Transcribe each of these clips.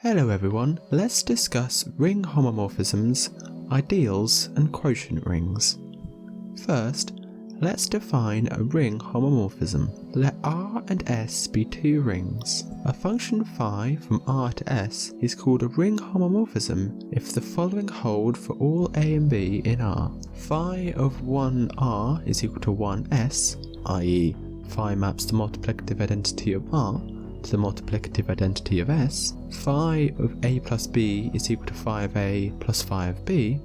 Hello everyone, let's discuss ring homomorphisms, ideals and quotient rings. First, let's define a ring homomorphism. Let R and S be two rings. A function phi from R to S is called a ring homomorphism if the following hold for all A and B in R. Phi of 1R is equal to 1S, i.e. phi maps the multiplicative identity of R to the multiplicative identity of S. Phi of A plus B is equal to phi of A plus phi of B,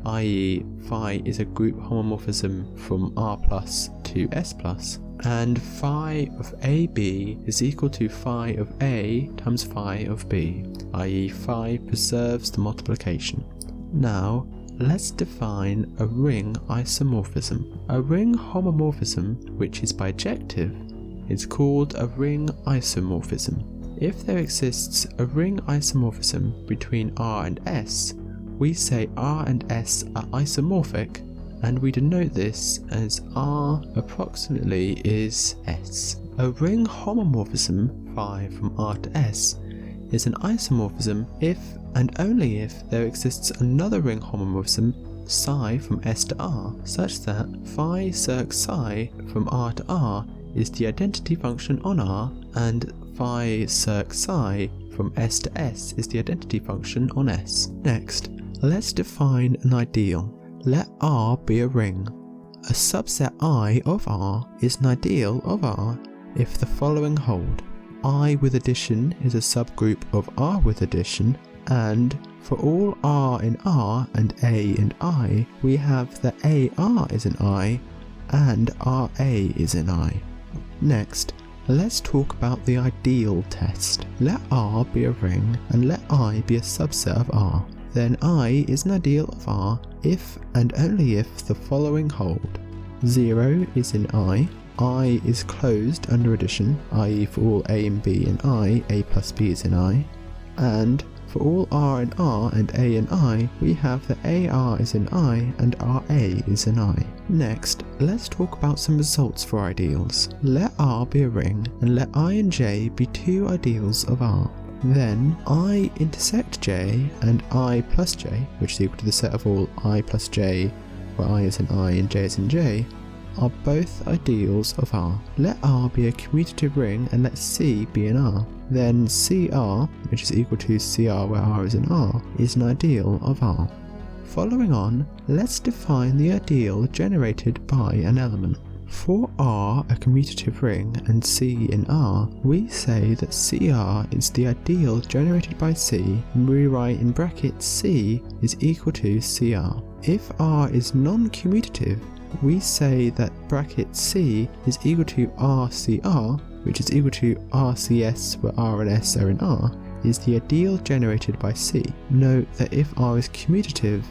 i.e. phi is a group homomorphism from R plus to S plus, and phi of AB is equal to phi of A times phi of B, i.e. phi preserves the multiplication. Now, let's define a ring isomorphism. A ring homomorphism, which is bijective, is called a ring isomorphism. If there exists a ring isomorphism between R and S, we say R and S are isomorphic, and we denote this as R approximately is S. A ring homomorphism, phi from R to S, is an isomorphism if and only if there exists another ring homomorphism, psi from S to R, such that phi circ psi from R to R is the identity function on R, and phi circ psi from S to S is the identity function on S. Next, let's define an ideal. Let R be a ring. A subset I of R is an ideal of R if the following hold. I with addition is a subgroup of R with addition, and for all R in R and A in I, we have that AR is in I and RA is in I. Next, let's talk about the ideal test. Let R be a ring and let I be a subset of R. Then I is an ideal of R if and only if the following hold. 0 is in I is closed under addition, i.e. for all A and B in I, A plus B is in I, and for all R in R and A in I, we have that AR is in I and RA is in I. Next, let's talk about some results for ideals. Let R be a ring and let I and J be two ideals of R. Then I intersect J and I plus J, which is equal to the set of all I plus J, where I is in I and J is in J, are both ideals of R. Let R be a commutative ring and let C be in R. Then CR, which is equal to CR where R is in R, is an ideal of R. Following on, let's define the ideal generated by an element. For R, a commutative ring, and C in R, we say that CR is the ideal generated by C, and we write in brackets C is equal to CR. If R is non-commutative, we say that bracket C is equal to RCR, which is equal to RCS where R and S are in R, is the ideal generated by C. Note that if R is commutative,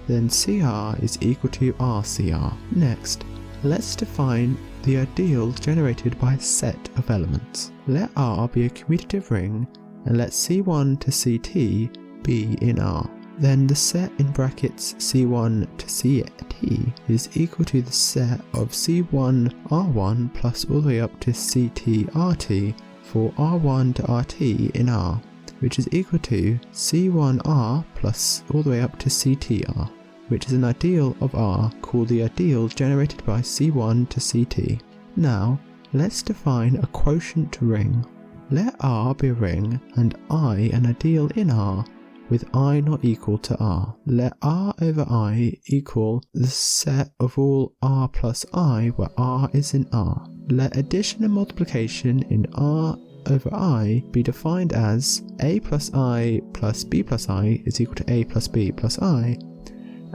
then CR is equal to RCR. Next, let's define the ideal generated by a set of elements. Let R be a commutative ring and let C1 to CT be in R. Then the set in brackets C1 to CT is equal to the set of C1 R1 plus all the way up to CT RT for R1 to RT in R, which is equal to C1 R plus all the way up to CTR, which is an ideal of R called the ideal generated by C1 to CT. Now, let's define a quotient ring. Let R be a ring and I an ideal in R with I not equal to R. Let R over I equal the set of all R plus I where R is in R. Let addition and multiplication in R over I be defined as A plus I plus B plus I is equal to A plus B plus I,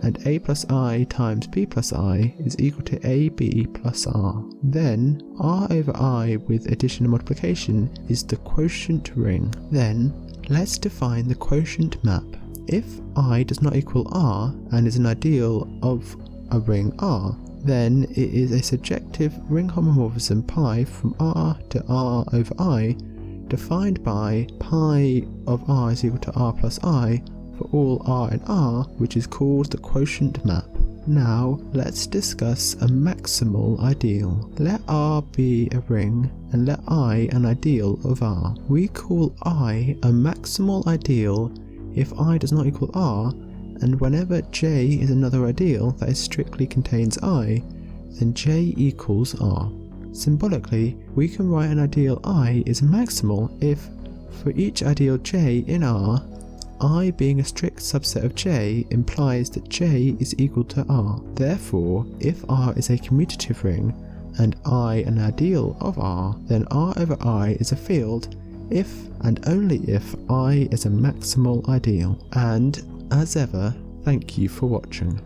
and A plus I times B plus I is equal to AB plus R. Then R over I with addition and multiplication is the quotient ring. Then let's define the quotient map. If I does not equal R and is an ideal of a ring R, then it is a surjective ring homomorphism pi from R to R over I, defined by pi of R is equal to R plus I for all R in R, which is called the quotient map. Now let's discuss a maximal ideal. Let R be a ring and let I an ideal of R. We call I a maximal ideal if I does not equal R, and whenever J is another ideal that is strictly contains I, then J equals R. Symbolically, we can write an ideal I is maximal if, for each ideal J in R, I being a strict subset of J implies that J is equal to R. Therefore, if R is a commutative ring and I an ideal of R, then R over I is a field if and only if I is a maximal ideal. And, as ever, thank you for watching.